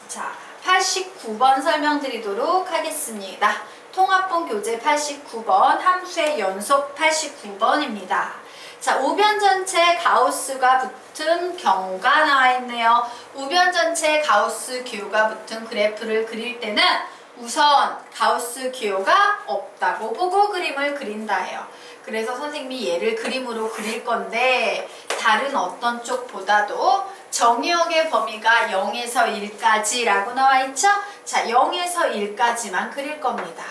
자, 89번 설명드리도록 하겠습니다. 통합본 교재 89번, 함수의 연속 89번입니다. 자, 우변 전체 가우스가 붙은 경우가 나와 있네요. 우변 전체 가우스 기호가 붙은 그래프를 그릴 때는 우선 가우스 기호가 없다고 보고 그림을 그린다 해요. 그래서 선생님이 얘를 그림으로 그릴 건데 다른 어떤 쪽보다도 정의역의 범위가 0에서 1까지라고 나와 있죠? 자, 0에서 1까지만 그릴 겁니다.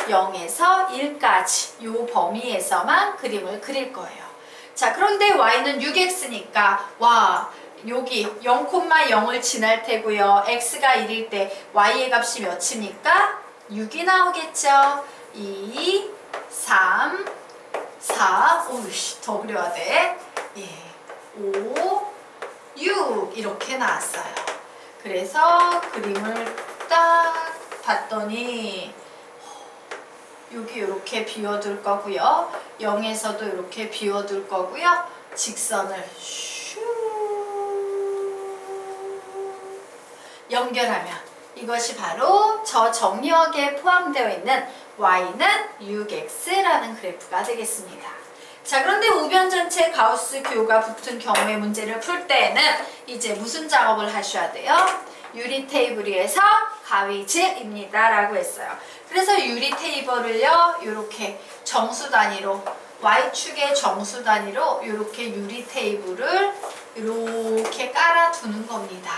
0에서 1까지 요 범위에서만 그림을 그릴 거예요. 자, 그런데 y는 6x니까 와, 여기 0,0을 지날 테고요. x가 1일 때 y의 값이 몇입니까? 6이 나오겠죠? 2, 3, 4, 오우씨, 더 그려야 돼. 예, 5, 6 이렇게 나왔어요. 그래서 그림을 딱 봤더니 여기 이렇게 비워둘 거고요. 0에서도 이렇게 비워둘 거고요. 직선을 슈 연결하면 이것이 바로 저 정리역에 포함되어 있는 y는 6x라는 그래프가 되겠습니다. 자, 그런데 우변 전체 가우스 기호가 붙은 경우의 문제를 풀 때에는 이제 무슨 작업을 하셔야 돼요? 유리 테이블 위에서 가위질입니다 라고 했어요. 그래서 유리 테이블을요 이렇게 정수 단위로 y축의 정수 단위로 이렇게 유리 테이블을 이렇게 깔아 두는 겁니다.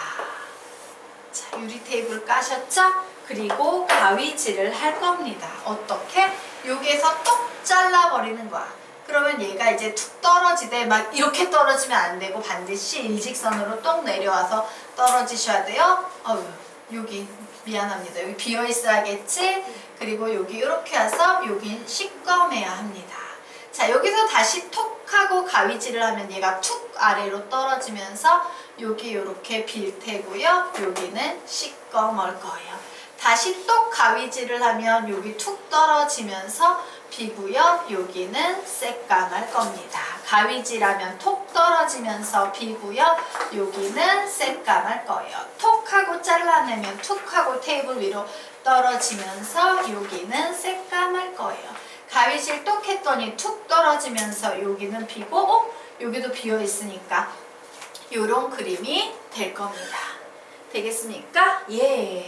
자, 유리 테이블 까셨죠? 그리고 가위질을 할 겁니다. 어떻게? 여기에서 똑 잘라버리는 거야. 그러면 얘가 이제 툭 떨어지되 막 이렇게 떨어지면 안 되고 반드시 일직선으로 똑 내려와서 떨어지셔야 돼요. 여기 미안합니다. 여기 비어 있어야겠지? 그리고 여기 이렇게 와서 여긴 시꺼매야 합니다. 자, 여기서 다시 톡 하고 가위질을 하면 얘가 툭 아래로 떨어지면서 여기 이렇게 빌 테고요. 여기는 시꺼멀 거예요. 다시 똑 가위질을 하면 여기 툭 떨어지면서 비고요. 여기는 새까말 겁니다. 가위질하면 톡 떨어지면서 비고요. 여기는 새까말 거예요. 톡 하고 잘라내면 툭 하고 테이블 위로 떨어지면서 여기는 새까말 거예요. 가위질 똑 했더니 툭 떨어지면서 여기는 비고 여기도 비어 있으니까 요런 그림이 될 겁니다. 되겠습니까? 예.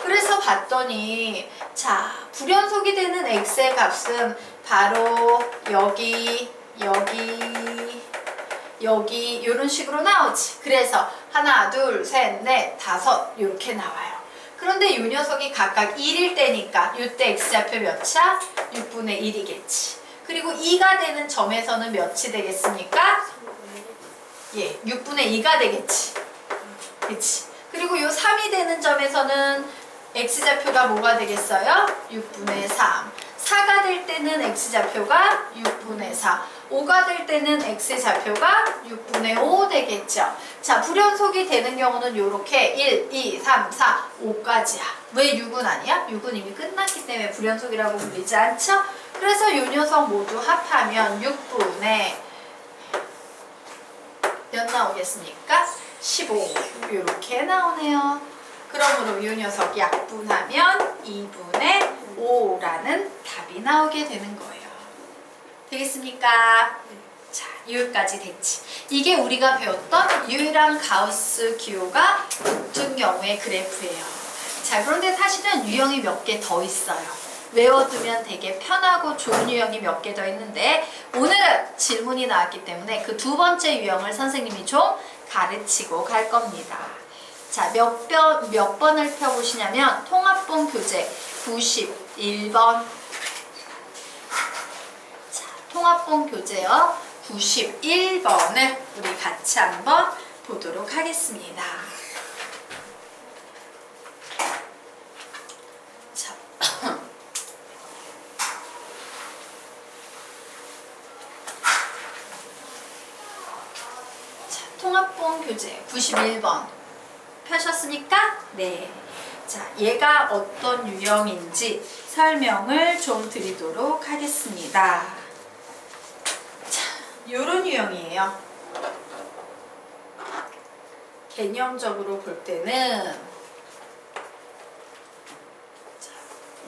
그래서 봤더니 자, 불연속이 되는 x의 값은 바로 여기 이런 식으로 나오지. 그래서 하나, 둘, 셋, 넷, 다섯 이렇게 나와요. 그런데 이 녀석이 각각 1일 때니까 이때 x좌표 몇이야? 6분의 1이겠지. 그리고 2가 되는 점에서는 몇이 되겠습니까? 예, 6분의 2가 되겠지. 그치? 그리고 이 3이 되는 점에서는 x좌표가 뭐가 되겠어요? 6분의 3. 4가 될 때는 x좌표가 6분의 4. 5가 될 때는 x좌표가 6분의 5 되겠죠. 자, 불연속이 되는 경우는 이렇게 1, 2, 3, 4, 5까지야. 왜 6은 아니야? 6은 이미 끝났기 때문에 불연속이라고 불리지 않죠? 그래서 이 녀석 모두 합하면 6분의 몇 나오겠습니까? 15 이렇게 나오네요. 그러므로 이 녀석 약분하면 2분의 5라는 답이 나오게 되는 거예요. 되겠습니까? 자, 여기까지 됐지. 이게 우리가 배웠던 유일한 가우스 기호가 붙은 경우의 그래프예요. 자, 그런데 사실은 유형이 몇 개 더 있어요. 외워두면 되게 편하고 좋은 유형이 몇 개 더 있는데 오늘은 질문이 나왔기 때문에 그 두 번째 유형을 선생님이 좀 가르치고 갈 겁니다. 자, 몇 번을 펴보시냐면 통합본 교재 91번. 자, 통합본 교재요. 91번을 우리 같이 한번 보도록 하겠습니다. 자, 통합본 교재 91번 펴셨습니까? 네. 자, 얘가 어떤 유형인지 설명을 좀 드리도록 하겠습니다. 자, 요런 유형이에요. 개념적으로 볼 때는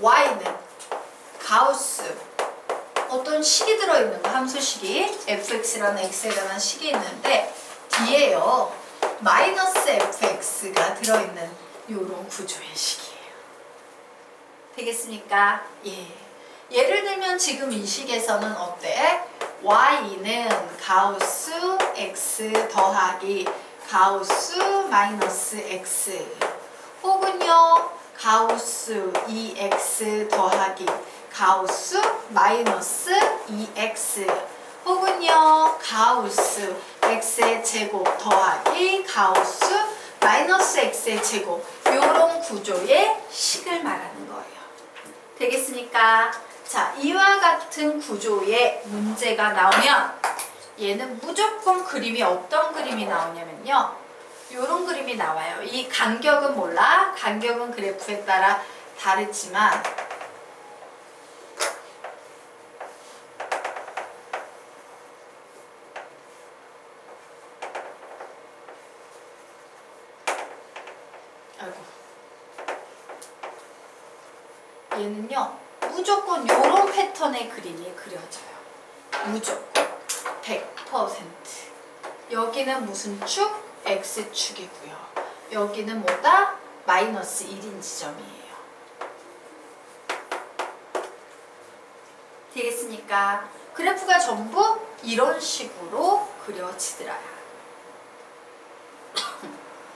y는 가우스 어떤 식이 들어있는 거, 함수식이 fx라는 x라는 식이 있는데 뒤에요 마이너스 fx가 들어있는 이런 구조의 식이에요. 되겠습니까? 예. 예를 들면 지금 이 식에서는 어때? y는 가우스 x 더하기 가우스 마이너스 x 혹은요 가우스 2x 더하기 가우스 마이너스 2x 혹은요 가우스 x의 제곱 더하기 가우스 마이너스 x의 제곱 이런 구조의 식을 말하는 거예요. 되겠습니까? 자, 이와 같은 구조의 문제가 나오면 얘는 무조건 그림이 어떤 그림이 나오냐면요. 이런 그림이 나와요. 이 간격은 몰라. 간격은 그래프에 따라 다르지만 얘는요 무조건 요런 패턴의 그림이 그려져요. 무조건 100%. 여기는 무슨 축? X축이고요. 여기는 뭐다? 마이너스 1인 지점이에요. 되겠습니까? 그래프가 전부 이런 식으로 그려지더라.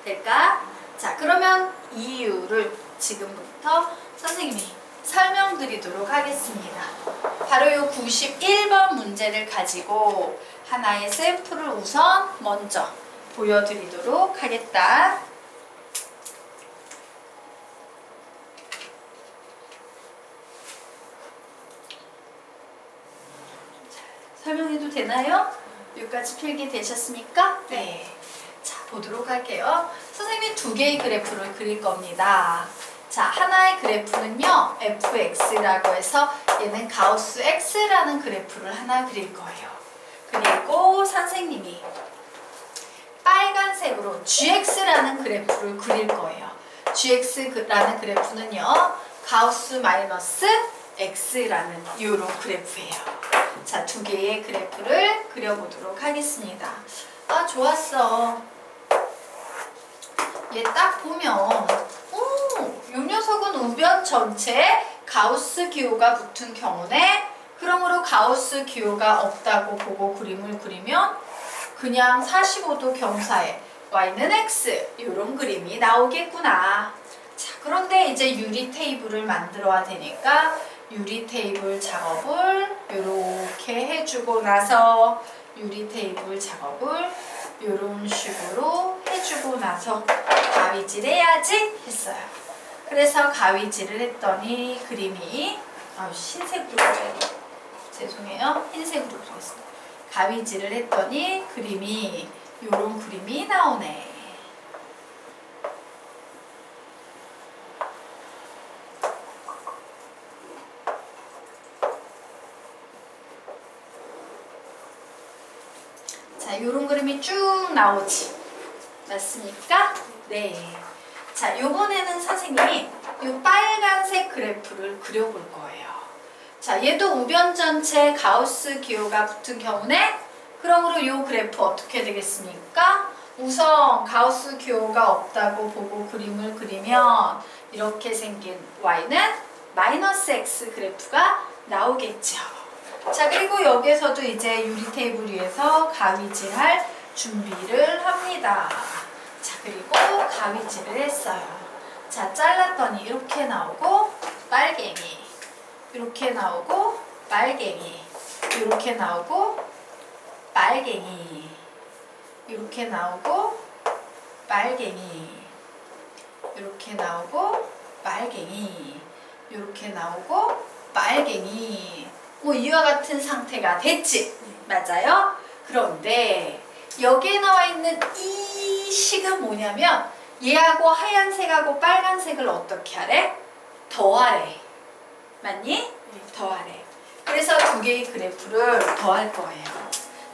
될까? 자, 그러면 이유를 지금부터 선생님이 설명드리도록 하겠습니다. 바로 이 91번 문제를 가지고 하나의 샘플을 우선 먼저 보여드리도록 하겠다. 설명해도 되나요? 여기까지 필기되셨습니까? 네. 자, 보도록 할게요. 선생님이 두 개의 그래프를 그릴 겁니다. 자, 하나의 그래프는요, fx라고 해서 얘는 가우스 x라는 그래프를 하나 그릴 거예요. 그리고 선생님이 빨간색으로 gx라는 그래프를 그릴 거예요. gx라는 그래프는요, 가우스 마이너스 x라는 이런 그래프예요. 자, 두 개의 그래프를 그려보도록 하겠습니다. 아, 좋았어. 얘 딱 보면 이 녀석은 우변 전체에 가우스 기호가 붙은 경우네. 그러므로 가우스 기호가 없다고 보고 그림을 그리면 그냥 45도 경사에 y는 x 이런 그림이 나오겠구나. 자, 그런데 이제 유리 테이블을 만들어야 되니까 유리 테이블 작업을 이렇게 해주고 나서 유리 테이블 작업을 이런 식으로 해주고 나서 가위질 해야지 했어요. 그래서 가위질을 했더니 그림이 흰색으로 그려요. 죄송해요. 흰색으로 그렸습니다. 가위질을 했더니 그림이 이런 그림이 나오네. 자, 요런 그림이 쭉 나오지. 맞습니까? 네. 자, 요번에는 선생님이 요 빨간색 그래프를 그려볼 거예요. 자, 얘도 우변 전체 가우스 기호가 붙은 경우네. 그러므로 요 그래프 어떻게 되겠습니까? 우선 가우스 기호가 없다고 보고 그림을 그리면 이렇게 생긴 y는 마이너스 x 그래프가 나오겠죠. 자, 그리고 여기에서도 이제 유리 테이블 위에서 가위질할 준비를 합니다. 자, 그리고 가위질을 했어요. 자, 잘랐더니 이렇게 나오고 빨갱이, 이렇게 나오고 빨갱이, 이렇게 나오고 빨갱이, 이렇게 나오고 빨갱이, 이렇게 나오고 빨갱이, 이렇게 나오고 빨갱이. 뭐 이와 같은 상태가 됐지? 맞아요? 그런데 여기에 나와 있는 이 식은 뭐냐면 얘하고 하얀색하고 빨간색을 어떻게 하래? 더하래. 맞니? 더하래. 그래서 두 개의 그래프를 더할 거예요.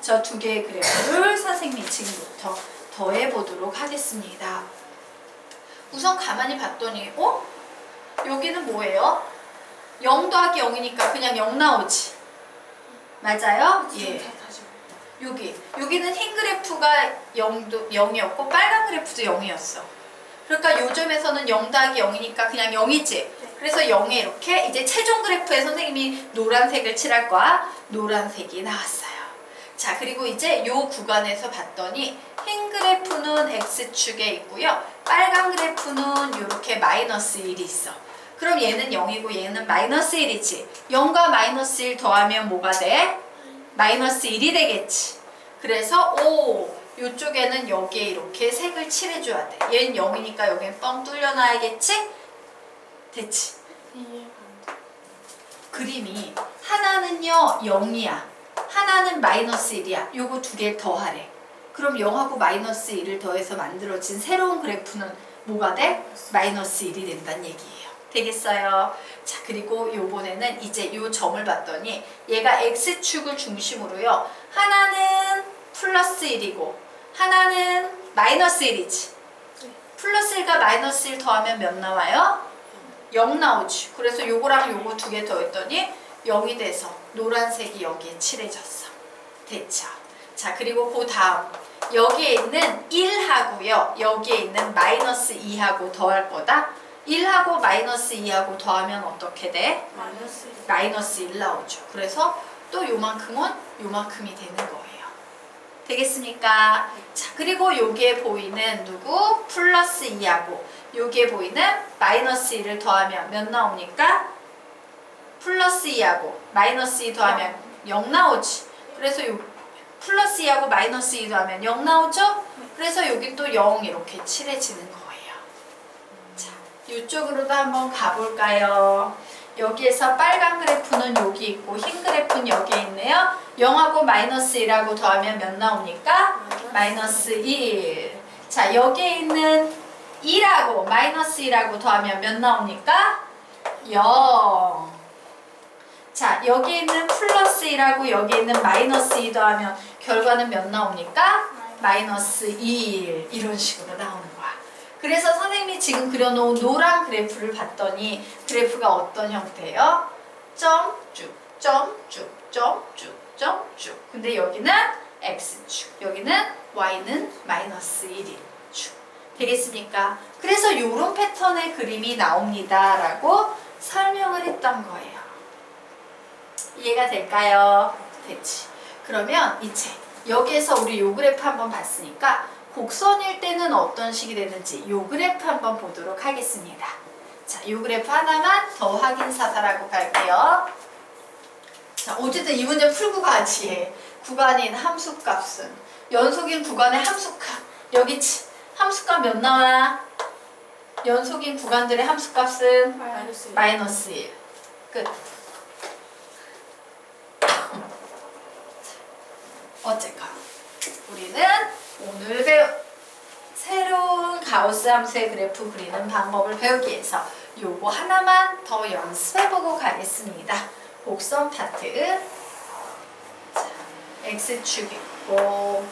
저 두 개의 그래프를 선생님이 지금부터 더해 보도록 하겠습니다. 우선 가만히 봤더니 여기는 뭐예요? 0 더하기 0이니까 그냥 0 나오지. 맞아요? 예. 여기는 흰 그래프가 0이었고 빨간 그래프도 0이었어. 그러니까 요 점에서는 0 더하기 0이니까 그냥 0이지. 그래서 0에 이렇게 이제 최종 그래프에 선생님이 노란색을 칠할 거야. 노란색이 나왔어요. 자, 그리고 이제 요 구간에서 봤더니 흰 그래프는 X축에 있고요. 빨간 그래프는 이렇게 마이너스 1이 있어. 그럼 얘는 0이고 얘는 마이너스 1이지. 0과 마이너스 1 더하면 뭐가 돼? 마이너스 1이 되겠지. 그래서 요쪽에는 여기에 이렇게 색을 칠해줘야 돼. 얘는 0이니까 여기는 뻥 뚫려놔야겠지? 됐지? 그림이 하나는요 0이야. 하나는 마이너스 1이야. 요거 두 개 더하래. 그럼 0하고 마이너스 1을 더해서 만들어진 새로운 그래프는 뭐가 돼? 마이너스 1이 된다는 얘기예요. 되겠어요? 자, 그리고 요번에는 이제 요 점을 봤더니 얘가 X축을 중심으로요. 하나는 플러스 1이고 하나는 마이너스 1이지. 플러스 1과 마이너스 1 더하면 몇 나와요? 0 나오지. 그래서 요거랑 요거 두 개 더했더니 0이 돼서 노란색이 여기에 칠해졌어. 됐죠? 자, 그리고 그 다음 여기에 있는 1하고요. 여기에 있는 마이너스 2하고 더할 거다. 1하고 마이너스 2하고 더하면 어떻게 돼? 마이너스 1 나오죠. 그래서 또 요만큼은 요만큼이 되는 거예요. 되겠습니까? 자, 그리고 여기에 보이는 누구? 플러스 2하고 여기에 보이는 마이너스 1을 더하면 몇 나옵니까? 플러스 2하고 마이너스 2 더하면 0 나오지. 그래서 요 플러스 2하고 마이너스 2 더하면 0 나오죠? 그래서 여기 또 0 이렇게 칠해지는 거예요. 자, 이쪽으로도 한번 가볼까요? 여기에서 빨간 그래프는 여기 있고 흰 그래프는 여기에 있네요. 0하고 마이너스 1하고 더하면 몇 나옵니까? 마이너스 1. 자, 여기에 있는 1하고 마이너스 1하고 더하면 몇 나옵니까? 0. 자, 여기 있는 플러스 1하고 여기 있는 마이너스 2 더하면 결과는 몇 나옵니까? 마이너스 1. 이런 식으로 나오는 거야. 그래서 선생님이 지금 그려놓은 노란 그래프를 봤더니 그래프가 어떤 형태예요? 점쭉, 점쭉, 점쭉, 점쭉. 근데 여기는 X축, 여기는 Y는 마이너스 1인 축. 되겠습니까? 그래서 이런 패턴의 그림이 나옵니다. 라고 설명을 했던 거예요. 이해가 될까요? 됐지. 그러면 이제 여기에서 우리 요 그래프 한번 봤으니까 곡선일 때는 어떤 식이 되는지 요 그래프 한번 보도록 하겠습니다. 자, 요 그래프 하나만 더 확인 사살하고 갈게요. 자, 어쨌든 이 문제 풀고 가지. 구간인 함수값은 연속인 구간의 함수값. 여기 함수값 몇 나와? 연속인 구간들의 함수값은 마이너스 1. 끝. 어쨌건 우리는 오늘 새로운 가우스 함수의 그래프 그리는 방법을 배우기 위해서 요거 하나만 더 연습해보고 가겠습니다. 곡선 파트. 자, X축이 있고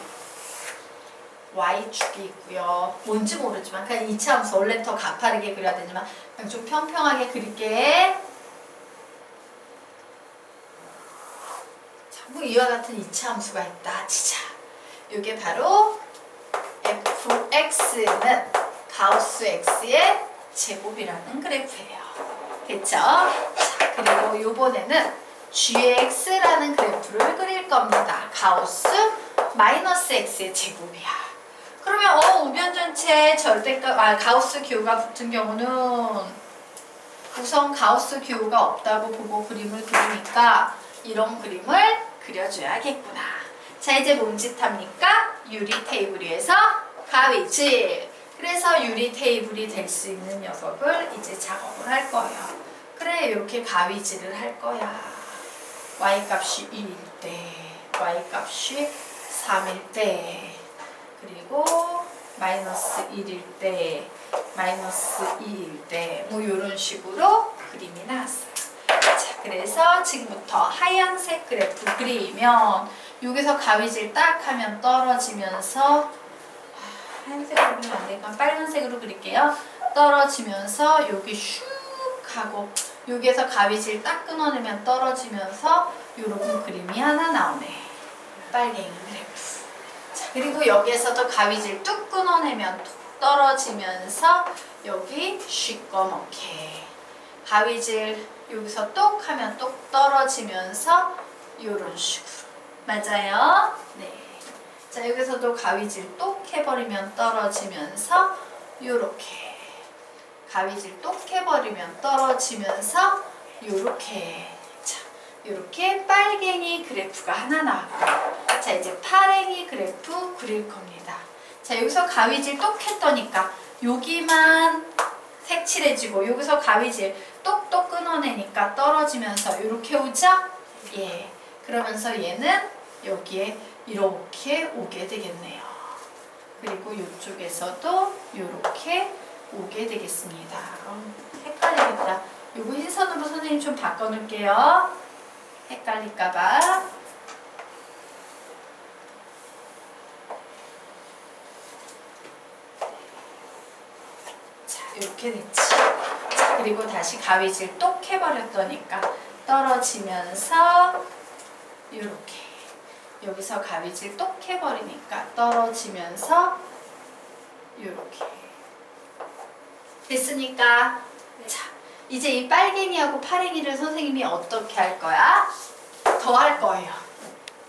Y축이 있고요. 뭔지 모르지만 그냥 이차 함수 원래는 더 가파르게 그려야 되지만 그냥 좀 평평하게 그릴게. 뭐 이와 같은 이차 함수가 있다 치자. 이게 바로 fx는 가우스 x의 제곱이라는 그래프예요. 됐죠? 자, 그리고 요번에는 gx라는 그래프를 그릴 겁니다. 가우스 마이너스 x의 제곱이야. 그러면 우변전체 가우스 기호가 붙은 경우는 우선 가우스 기호가 없다고 보고 그림을 그리니까 이런 그림을 그려줘야겠구나. 자, 이제 뭔짓 합니까? 유리 테이블 위에서 가위질. 그래서 유리 테이블이 될 수 있는 녀석을 이제 작업을 할 거예요. 그래, 이렇게 가위질을 할 거야. y값이 1일 때, y값이 3일 때, 그리고 마이너스 1일 때, 마이너스 2일 때, 뭐 이런 식으로 그림이 나왔어요. 자, 그래서 지금부터 하얀색 그래프 그리면 여기서 가위질 딱 하면 떨어지면서 하얀색으로 그리면 안 되니까 빨간색으로 그릴게요. 떨어지면서 여기 슉 하고 여기에서 가위질 딱 끊어내면 떨어지면서 요런 그림이 하나 나오네. 빨갱이 그래프. 자, 그리고 여기에서도 가위질 뚝 끊어내면 툭 떨어지면서 여기 시꺼멓게. 가위질 여기서 똑 하면 똑 떨어지면서 요런 식으로. 맞아요? 네. 자, 여기서도 가위질 똑 해버리면 떨어지면서 요렇게. 가위질 똑 해버리면 떨어지면서 요렇게. 자, 요렇게 빨갱이 그래프가 하나 나왔고, 자, 이제 파랭이 그래프 그릴 겁니다. 자, 여기서 가위질 똑 했더니까 여기만 색칠해지고 여기서 가위질 똑똑 끊어내니까 떨어지면서 요렇게 오죠? 예. 그러면서 얘는 여기에 이렇게 오게 되겠네요. 그리고 이쪽에서도 이렇게 오게 되겠습니다. 헷갈리겠다. 요거 흰선으로 선생님 좀 바꿔놓을게요. 헷갈릴까봐. 자, 이렇게 됐지. 자, 그리고 다시 가위질 똑 해버렸더니까 떨어지면서 이렇게. 여기서 가위질 똑 해버리니까 떨어지면서 이렇게. 됐으니까 자, 이제 이 빨갱이하고 파랭이를 선생님이 어떻게 할 거야? 더할 거예요.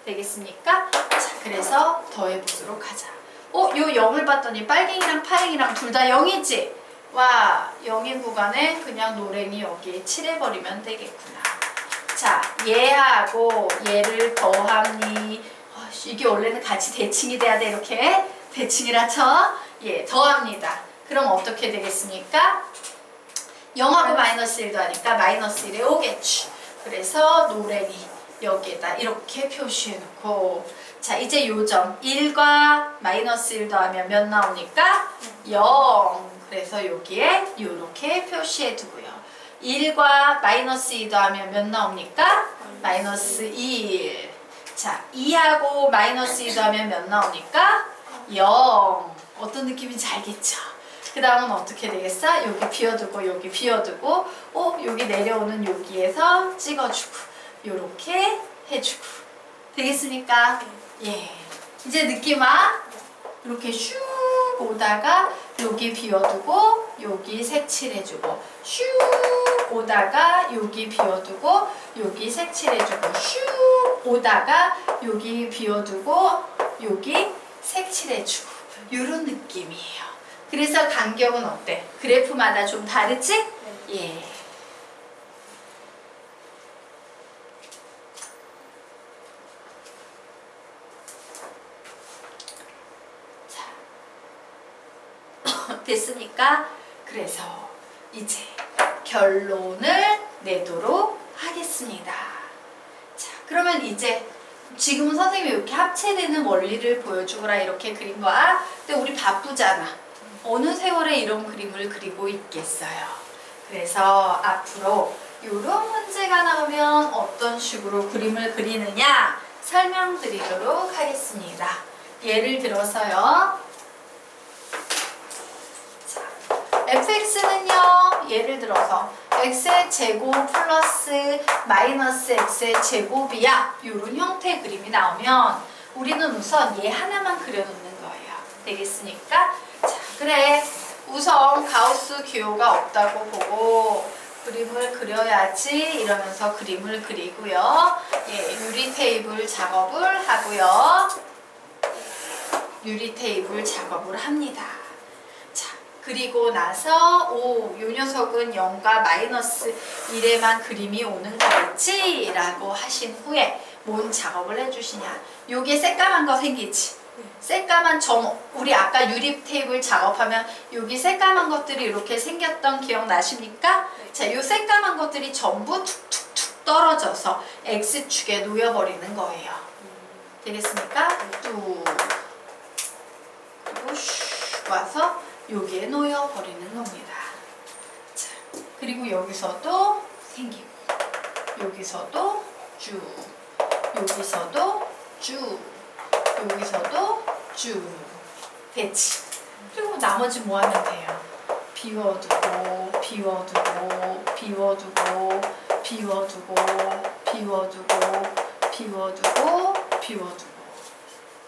되겠습니까? 자, 그래서 더해보도록 하자. 요 0을 봤더니 빨갱이랑 파랭이랑 둘 다 0이지? 와, 0인 구간에 그냥 노랭이 여기에 칠해버리면 되겠구나. 자, 얘하고 얘를 더하니, 이게 원래는 같이 대칭이 돼야 돼. 이렇게 대칭이라 쳐. 예, 더합니다. 그럼 어떻게 되겠습니까? 0하고 마이너스 1 더하니까 마이너스 1에 오겠지. 그래서 노랭이 여기에다 이렇게 표시해놓고, 자, 이제 요점 1과 마이너스 1 더하면 몇 나옵니까? 0. 그래서 여기에 이렇게 표시해두고요. 1과 마이너스 2 더하면 몇 나옵니까? 마이너스 1. 자, 2하고 마이너스 2 더하면 몇 나옵니까? 0. 어떤 느낌인지 알겠죠? 그 다음은 어떻게 되겠어? 여기 비워두고 여기 비워두고 여기 내려오는 여기에서 찍어주고 요렇게 해주고. 되겠습니까? 예. 이제 느낌 와? 이렇게 슉 오다가 여기 비워두고 여기 색칠해주고 슉 오다가 여기 비워두고 여기 색칠해주고 슉 오다가 여기 비워두고 여기 색칠해주고 이런 느낌이에요. 그래서 간격은 어때? 그래프마다 좀 다르지? 네. 예. 자. 됐으니까 그래서 이제 결론을 내도록 하겠습니다. 자, 그러면 이제 지금은 선생님이 이렇게 합체되는 원리를 보여주거라 이렇게 그린 거야. 근데 우리 바쁘잖아. 어느 세월에 이런 그림을 그리고 있겠어요. 그래서 앞으로 이런 문제가 나오면 어떤 식으로 그림을 그리느냐 설명드리도록 하겠습니다. 예를 들어서요. 자, fx는요. 예를 들어서 x의 제곱 플러스 마이너스 x의 제곱이야. 이런 형태의 그림이 나오면 우리는 우선 얘 하나만 그려놓는 거예요. 되겠습니까? 자, 그래. 우선 가우스 기호가 없다고 보고 그림을 그려야지 이러면서 그림을 그리고요. 예, 유리 테이블 작업을 하고요. 유리 테이블 작업을 합니다. 자, 그리고 나서 요 녀석은 0과 마이너스 1에만 그림이 오는 거겠지? 라고 하신 후에 뭔 작업을 해주시냐. 요게 새까만 거 생기지? 새까만 점, 우리 아까 유리 테이블 작업하면 여기 새까만 것들이 이렇게 생겼던 기억 나십니까? 네. 자, 요 새까만 것들이 전부 툭툭툭 떨어져서 X축에 놓여버리는 거예요. 되겠습니까? 뚝. 그리고 슉 와서 여기에 놓여버리는 겁니다. 자, 그리고 여기서도 생기고, 여기서도 쭉, 여기서도 쭉, 여기서도 쭉 됐지. 그리고 나머지 뭐 하면 돼요? 비워두고 비워두고 비워두고 비워두고 비워두고 비워두고 비워두고.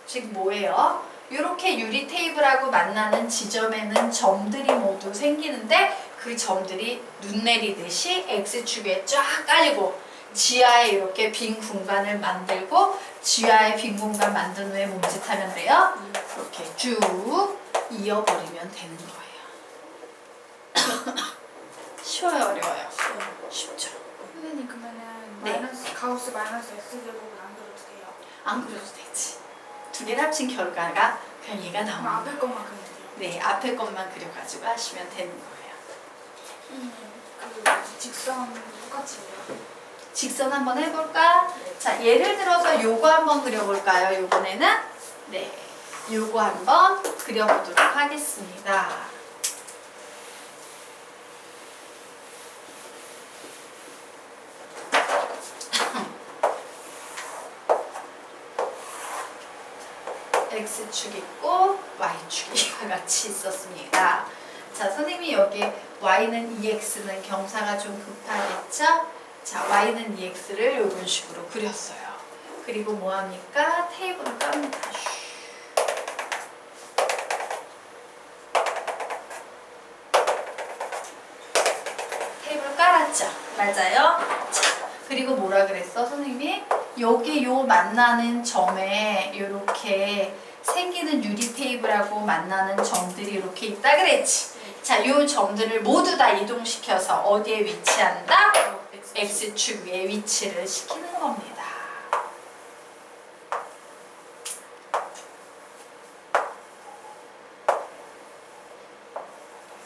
즉 뭐예요? 이렇게 유리 테이블하고 만나는 지점에는 점들이 모두 생기는데 그 점들이 눈 내리듯이 X축에 쫙 깔리고 지하에 이렇게 빈 공간을 만들고 지하에 빈 공간 만든 후에 몸짓하면 돼요. 이렇게 쭉 이어버리면 되는 거예요. 쉬워요, 어려워요? 쉽죠. 선생님 그러면은 네. 마이너스 가우스 마이너스 x 제곱을 안 그려도 돼요? 안 그려도 되지. 두 개를 합친 결과가 그냥 얘가 그럼 나오는 앞에 것만 그리면 돼요? 네, 앞에 것만 그려가지고 하시면 되는 거예요. 그 직선 똑같이 해요? 직선 한번 해볼까? 자, 예를 들어서 요거 한번 그려볼까요? 요번에는 네, 요거 한번 그려보도록 하겠습니다. X축 있고 Y축이 같이 있었습니다. 자, 선생님이 여기 Y는 2X는 경사가 좀 급하겠죠? 자, Y는 2X를 이런 식으로 그렸어요. 그리고 뭐합니까? 테이블을 깝니다. 테이블 깔았죠? 맞아요? 자, 그리고 뭐라 그랬어? 선생님이 여기 요 만나는 점에 이렇게 생기는 유리 테이블하고 만나는 점들이 이렇게 있다 그랬지? 자, 요 점들을 모두 다 이동시켜서 어디에 위치한다? X축 위에 위치를 시키는 겁니다.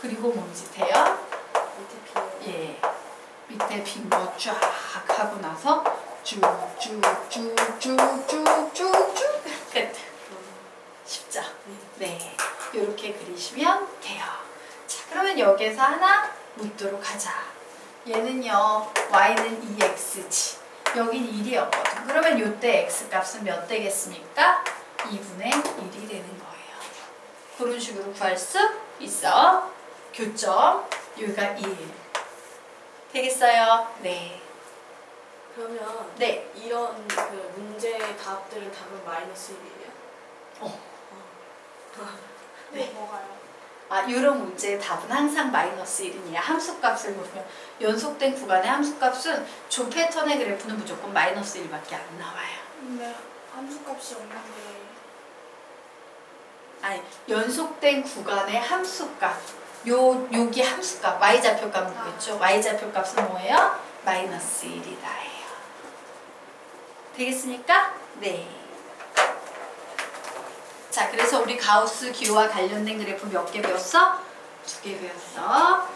그리고 몸짓해요. 예, 밑에 빈 거 쫙 하고 나서 쭉쭉쭉쭉쭉쭉쭉 끝. 쉽죠? 네, 이렇게 그리시면 돼요. 자, 그러면 여기서 하나 묻도록 하자. 얘는요, y는 2x지. 여긴 1이었거든. 그러면 이때 x 값은 몇 되겠습니까? 2분의 1이 되는 거예요. 그런 식으로 구할 수 있어. 교점, 여기가 1. 되겠어요? 네. 그러면 네. 이런 그 문제 답들은 답은 마이너스 1이에요? 네. 뭐가요? 아, 이런 문제의 답은 항상 마이너스 1이냐. 함수값을 보면 연속된 구간의 함수값은 조 패턴의 그래프는 무조건 마이너스 1밖에 안 나와요. 근데 함수값이 없는데 아니, 연속된 구간의 함수값. 여기 함수값, y좌표값 묻겠죠. y좌표값은 뭐예요? 마이너스 1이다예요. 되겠습니까? 네. 자, 그래서 우리 가우스 기호와 관련된 그래프 몇 개 배웠어? 2개 배웠어.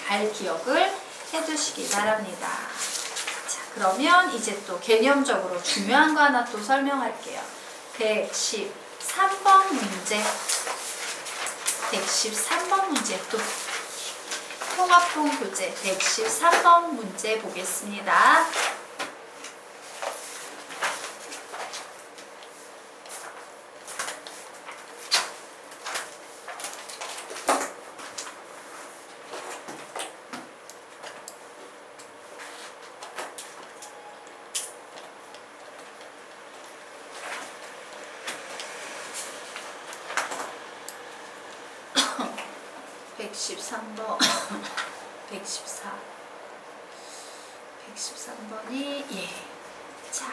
잘 기억을 해두시기 바랍니다. 자, 그러면 이제 또 개념적으로 중요한 거 하나 또 설명할게요. 113번 문제. 113번 문제 또 통합동 교재 113번 문제 보겠습니다. (113번) 114 113번이 예. 자,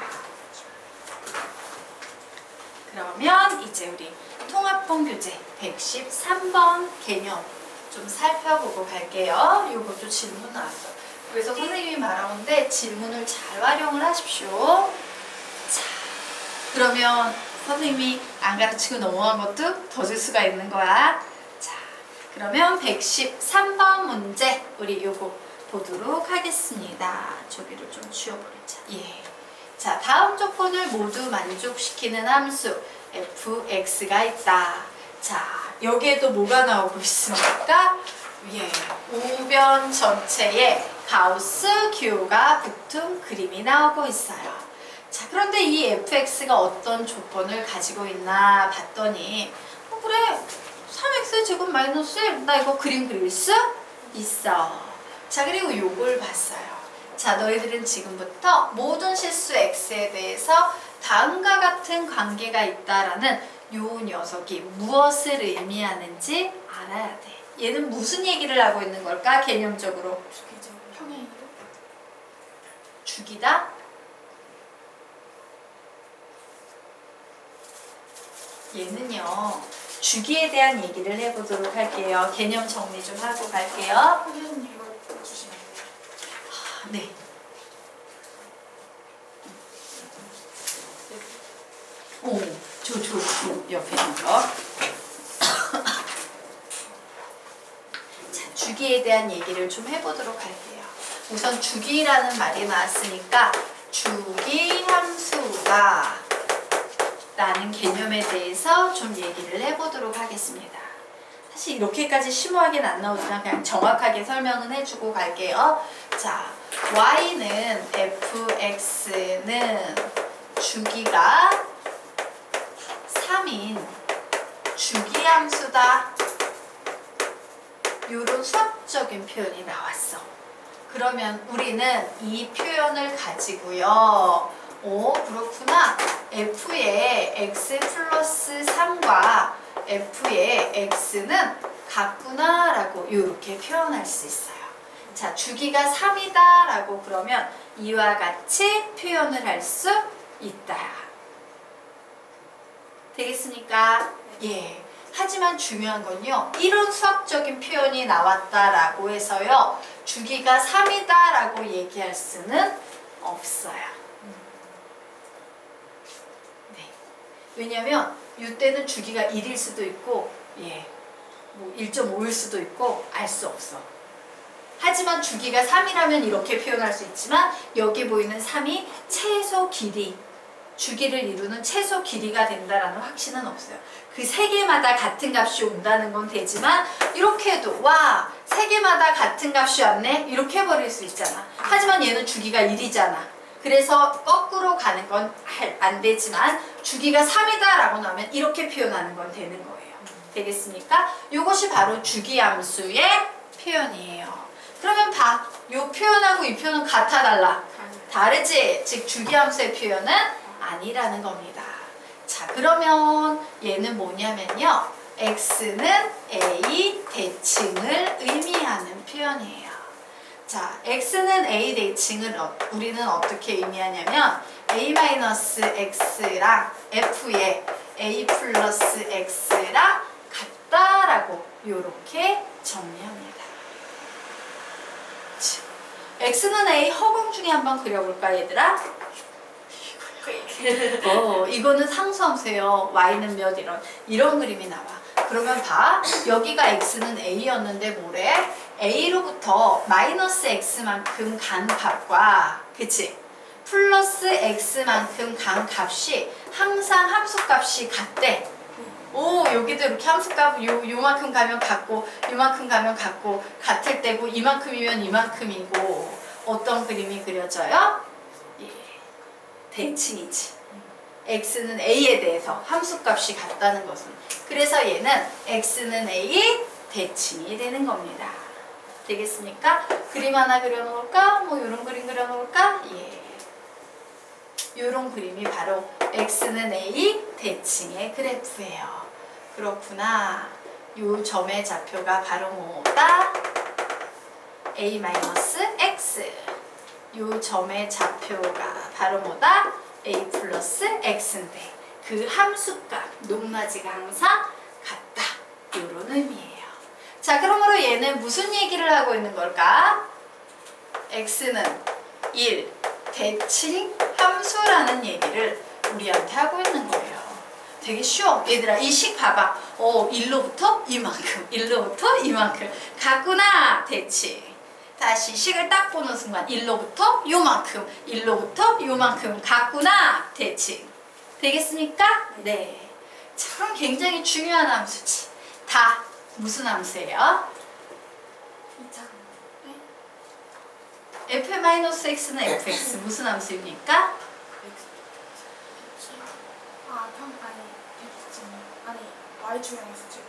그러면 이제 우리 통합본 교재 113번 개념 좀 살펴보고 갈게요. 이것도 질문 나왔어요. 그래서 선생님이 말하는데 질문을 잘 활용을 하십시오. 자, 그러면 선생님이 안 가르치고 넘어간 것도 더 줄 수가 있는 거야. 자, 그러면 113번 문제 우리 요거 보도록 하겠습니다. 저기를 좀 지워버리자. 예. 자, 다음 조건을 모두 만족시키는 함수 fx가 있다. 자, 여기에도 뭐가 나오고 있습니까? 예, 우변 전체에 가우스 기호가 붙은 그림이 나오고 있어요. 자, 그런데 이 fx가 어떤 조건을 가지고 있나 봤더니 그래 3x 제곱 마이너스 1 나 이거 그림 그릴 수 있어. 자, 그리고 요걸 봤어요. 자, 너희들은 지금부터 모든 실수 x에 대해서 다음과 같은 관계가 있다라는 요 녀석이 무엇을 의미하는지 알아야 돼. 얘는 무슨 얘기를 하고 있는 걸까? 개념적으로. 주기적으로 평행이도 주기다? 얘는요, 주기에 대한 얘기를 해보도록 할게요. 개념 정리 좀 하고 갈게요. 선생님 이거 주시면 돼요. 네. 오, 저 옆에 있는 거. 자, 주기에 대한 얘기를 좀 해보도록 할게요. 우선 주기라는 말이 나왔으니까 주기 함수가 라는 개념에 대해서 좀 얘기를 해보도록 하겠습니다. 사실 이렇게까지 심오하게는 안 나오지만 그냥 정확하게 설명은 해주고 갈게요. 자, y는 fx는 주기가 3인 주기함수다. 이런 수학적인 표현이 나왔어. 그러면 우리는 이 표현을 가지고요. 오, 그렇구나. f의 x 플러스 3과 f의 x는 같구나 라고 이렇게 표현할 수 있어요. 자, 주기가 3이다 라고 그러면 이와 같이 표현을 할 수 있다. 되겠습니까? 예. 하지만 중요한 건요, 이런 수학적인 표현이 나왔다라고 해서요, 주기가 3이다라고 얘기할 수는 없어요. 네. 왜냐면 이때는 주기가 1일 수도 있고, 예, 뭐 1.5일 수도 있고 알 수 없어. 하지만 주기가 3이라면 이렇게 표현할 수 있지만 여기 보이는 3이 최소 길이, 주기를 이루는 최소 길이가 된다라는 확신은 없어요. 그 세 개마다 같은 값이 온다는 건 되지만 이렇게 해도 와, 세 개마다 같은 값이 왔네? 이렇게 해버릴 수 있잖아. 하지만 얘는 주기가 1이잖아. 그래서 거꾸로 가는 건 안 되지만 주기가 3이다 라고 나오면 이렇게 표현하는 건 되는 거예요. 되겠습니까? 이것이 바로 주기함수의 표현이에요. 그러면 봐. 이 표현하고 이 표현은 같아 달라? 다르지? 즉 주기함수의 표현은 아니라는 겁니다. 자, 그러면 얘는 뭐냐면요, x는 a 대칭을 의미하는 표현이에요. 자, x는 a 대칭을 우리는 어떻게 의미하냐면 a-x랑 f의 a 플러스 x랑 같다라고 이렇게 정리합니다. 자, x는 a 허공 중에 한번 그려볼까 얘들아? 이거는 상수함수예요. y는 몇 이런 그림이 나와. 그러면 봐. 여기가 x는 a였는데 뭐래? a로부터 마이너스 x만큼 간 값과 그치? 플러스 x만큼 간 값이 항상 함수값이 같대. 오, 여기도 이렇게 함수값 요만큼 가면 같고 요만큼 가면 같고 같을 때고 이만큼이면 이만큼이고 어떤 그림이 그려져요? 대칭이지. x는 a에 대해서 함수값이 같다는 것은. 그래서 얘는 x는 a 대칭이 되는 겁니다. 되겠습니까? 그림 하나 그려놓을까? 뭐 이런 그림 그려놓을까? 예. 이런 그림이 바로 x는 a 대칭의 그래프예요. 그렇구나. 요 점의 좌표가 바로 뭐다? a-x. 요 점의 좌표가 바로 뭐다? a 플러스 x인데 그 함수값 높낮이가 항상 같다. 이런 의미예요. 자, 그러므로 얘는 무슨 얘기를 하고 있는 걸까? x는 1 대칭 함수라는 얘기를 우리한테 하고 있는 거예요. 되게 쉬워. 얘들아, 이 식 봐봐. 1로부터 이만큼, 1로부터 이만큼 같구나. 대칭. 다시 식을 딱 보는 순간 1로부터 요만큼, 1로부터 요만큼 같구나. 대칭. 되겠습니까? 네. 참 굉장히 중요한 함수지. 다 무슨 함수예요? 2차 네? f-x는 fx 무슨 함수입니까? 아니 대칭 아니 y 주행 수지가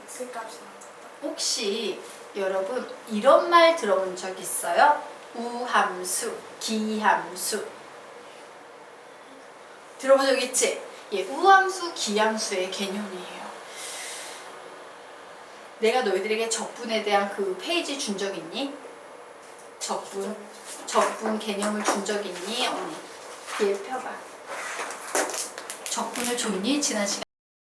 x 값이 나왔다. 혹시 여러분 이런 말 들어본 적 있어요? 우함수, 기함수. 들어본 적 있지? 예, 우함수, 기함수의 개념이에요. 내가 너희들에게 적분에 대한 그 페이지 준 적 있니? 적분 개념을 준 적 있니? 언니 뒤에 펴봐. 적분을 줬니? 지난 시간에?